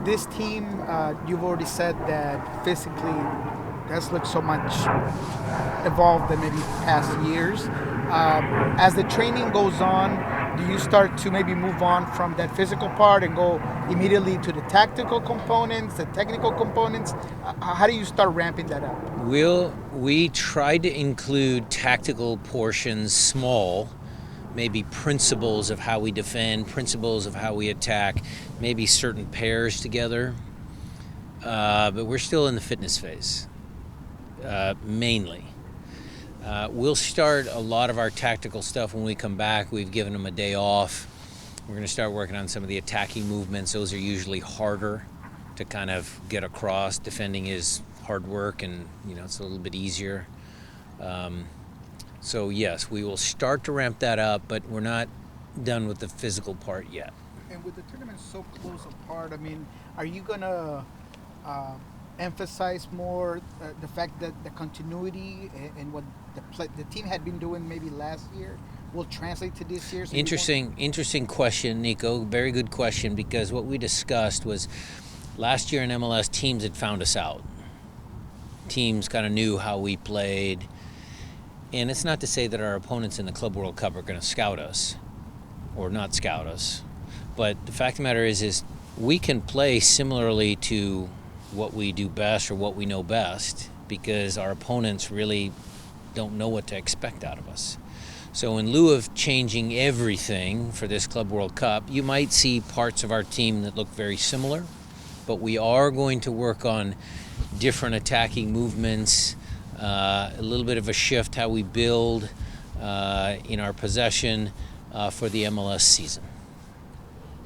this team, you've already said that physically has looked so much evolved than maybe past years. As the training goes on, do you start to maybe move on from that physical part and go immediately to the tactical components, the technical components? How do you start ramping that up? We try to include tactical portions, small, maybe principles of how we defend, principles of how we attack, maybe certain pairs together. But we're still in the fitness phase, mainly. We'll start a lot of our tactical stuff when we come back. We've given them a day off. We're going to start working on some of the attacking movements. Those are usually harder to kind of get across. Defending is hard work, and it's a little bit easier. So yes, we will start to ramp that up, but we're not done with the physical part yet. And with the tournament so close apart, I mean, are you gonna emphasize more the fact that the continuity and what the team had been doing maybe last year will translate to this year? So interesting question, Nico. Very good question, because what we discussed was last year in MLS, teams had found us out. Teams kind of knew how we played. And it's not to say that our opponents in the Club World Cup are going to scout us or not scout us. But the fact of the matter is we can play similarly to what we do best or what we know best, because our opponents really don't know what to expect out of us. So in lieu of changing everything for this Club World Cup, you might see parts of our team that look very similar, but we are going to work on different attacking movements, a little bit of a shift how we build in our possession for the MLS season.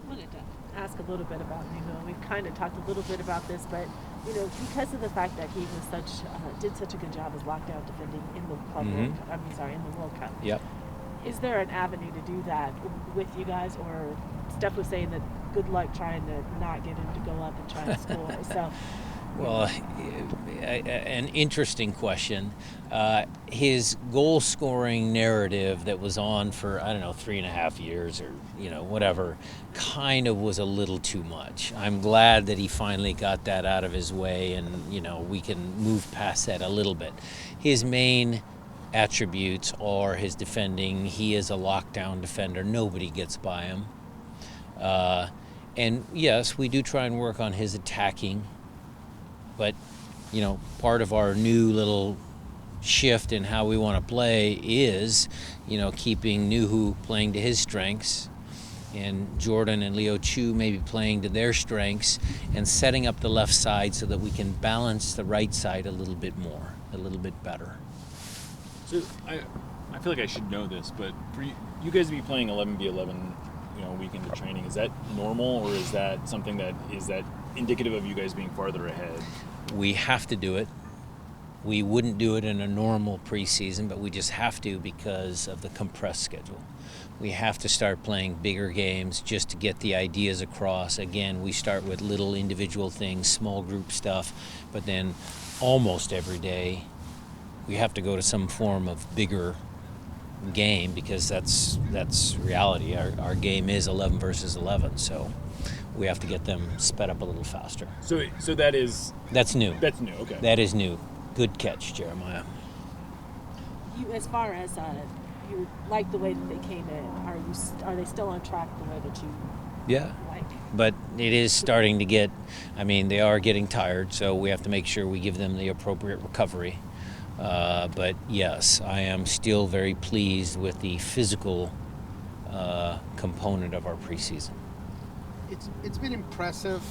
I wanted to ask a little bit about, we've kind of talked a little bit about this, but because of the fact that he was did such a good job as lockdown defending in the Club World Cup, in the World Cup. Yep. Is there an avenue to do that with you guys, or Steph was saying that good luck trying to not get him to go up and try to score? So. Well, an interesting question. His goal-scoring narrative that was on for, 3.5 years or, whatever, kind of was a little too much. I'm glad that he finally got that out of his way, and, we can move past that a little bit. His main attributes are his defending. He is a lockdown defender. Nobody gets by him. And, yes, we do try and work on his attacking. But, part of our new little shift in how we want to play is, keeping Nuhu playing to his strengths, and Jordan and Leo Chu maybe playing to their strengths, and setting up the left side so that we can balance the right side a little bit more, a little bit better. So I feel like I should know this, but for you guys to be playing 11v11, week into training, is that normal, or is that something that indicative of you guys being farther ahead? We have to do it. We wouldn't do it in a normal preseason, but we just have to because of the compressed schedule. We have to start playing bigger games just to get the ideas across. Again, we start with little individual things, small group stuff, but then almost every day we have to go to some form of bigger game, because that's reality. Our game is 11 versus 11, so we have to get them sped up a little faster. So that's new. That's new. Okay. That is new. Good catch, Jeremiah. As far as you like the way that they came in, are they still on track the way that you like? But it is starting to get. They are getting tired, so we have to make sure we give them the appropriate recovery. But yes, I am still very pleased with the physical component of our preseason. It's been impressive,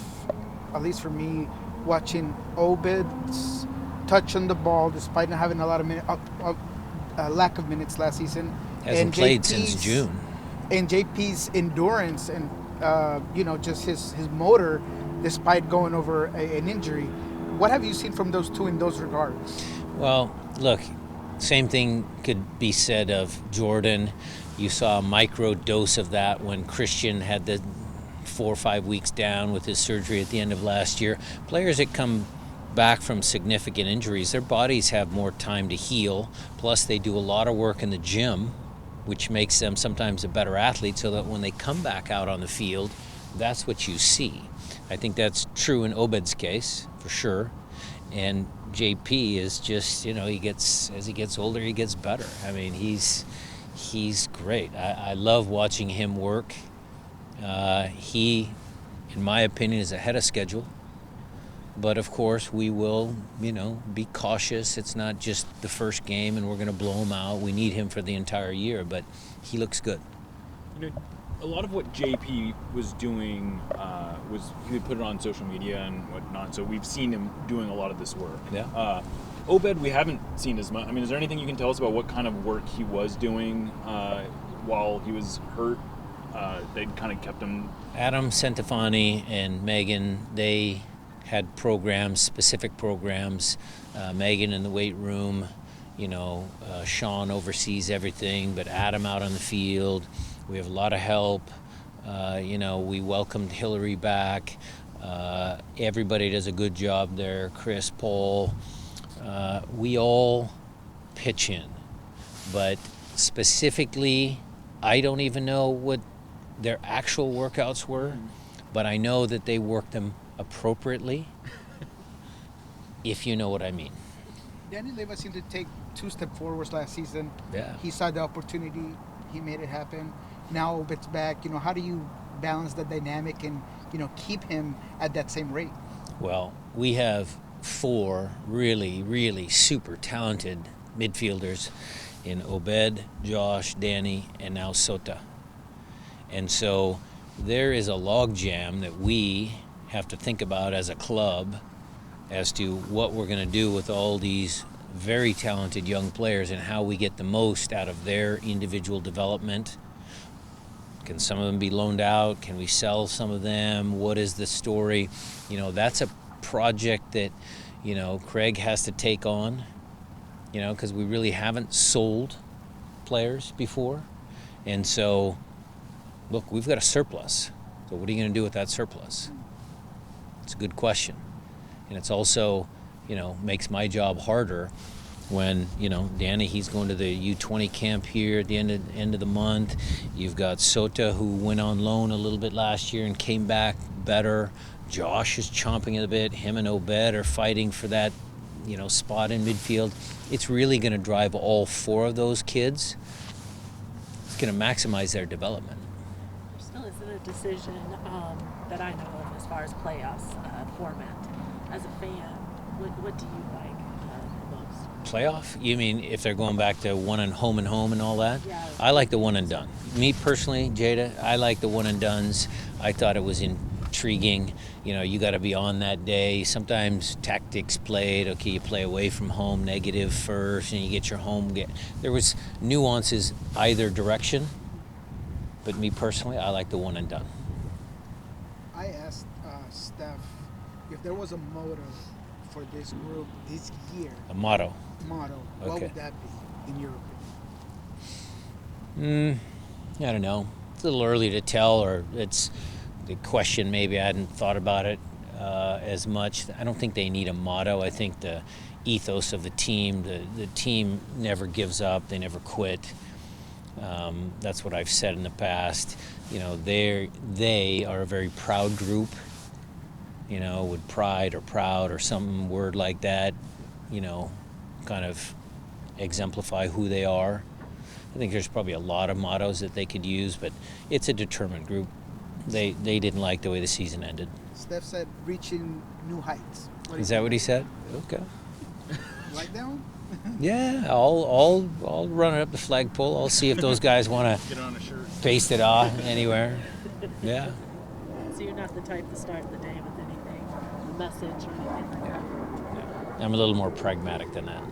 at least for me, watching Obed's touch on the ball despite not having a lot of lack of minutes last season. Hasn't played since June. And JP's endurance and just his motor despite going over an injury. What have you seen from those two in those regards? Well, look, same thing could be said of Jordan. You saw a micro dose of that when Christian had the 4 or 5 weeks down with his surgery at the end of last year. Players that come back from significant injuries, their bodies have more time to heal. Plus, they do a lot of work in the gym, which makes them sometimes a better athlete, so that when they come back out on the field, that's what you see. I think that's true in Obed's case, for sure. And JP is just, as he gets older, he gets better. I mean, he's great. I love watching him work. He, in my opinion, is ahead of schedule. But of course, we will, be cautious. It's not just the first game and we're going to blow him out. We need him for the entire year, but he looks good. A lot of what JP was doing was he would put it on social media and whatnot. So we've seen him doing a lot of this work. Yeah. Obed, we haven't seen as much. I mean, is there anything you can tell us about what kind of work he was doing while he was hurt? They kind of kept him. Adam Centofanti and Megan, they had specific programs. Megan in the weight room, Sean oversees everything, but Adam out on the field. We have a lot of help. We welcomed Hillary back. Everybody does a good job there. Chris, Paul, we all pitch in. But specifically, I don't even know what their actual workouts were, but I know that they worked them appropriately, if you know what I mean. Danny Leva seemed to take 2 steps forwards last season. Yeah. He saw the opportunity. He made it happen. Now Obed's back. How do you balance the dynamic and, keep him at that same rate? Well, we have 4 really, really super talented midfielders in Obed, Josh, Danny, and now Sota. And so there is a logjam that we have to think about as a club as to what we're going to do with all these very talented young players and how we get the most out of their individual development. Can some of them be loaned out? Can we sell some of them? What is the story? That's a project that, Craig has to take on, because we really haven't sold players before. And so, look, we've got a surplus. So what are you going to do with that surplus? It's a good question. And it's also, makes my job harder when, Danny, he's going to the U20 camp here at the end of the month. You've got Sota, who went on loan a little bit last year and came back better. Josh is chomping at the bit. Him and Obed are fighting for that, spot in midfield. It's really going to drive all 4 of those kids. It's going to maximize their development. There still isn't a decision that I know of as far as playoffs format. As a fan, what do you like the most? Playoff? You mean if they're going back to one and home and all that? Yeah. I like the one and done. Me personally, Jada, I like the one and dones. I thought it was intriguing. You got to be on that day. Sometimes tactics played. Okay, you play away from home, negative first, and you get your home. There was nuances either direction, but me personally, I like the one and done. I asked Steph if there was a motto for this group this year. A motto. What Okay. would that be, in your I don't know. It's a little early to tell, or it's the question. Maybe I hadn't thought about it as much. I don't think they need a motto. I think the ethos of the team, the team never gives up. They never quit. That's what I've said in the past. They are a very proud group. With pride or proud or some word like that, kind of exemplify who they are. I think there's probably a lot of mottos that they could use, but it's a determined group. They didn't like the way the season ended. Steph said reaching new heights. Is that what he said? Okay. Like that one? Yeah, I'll run it up the flagpole. I'll see if those guys want to Get on a shirt. paste it on anywhere. Yeah. So you're not the type to start the day with anything, a message or anything like that? I'm a little more pragmatic than that.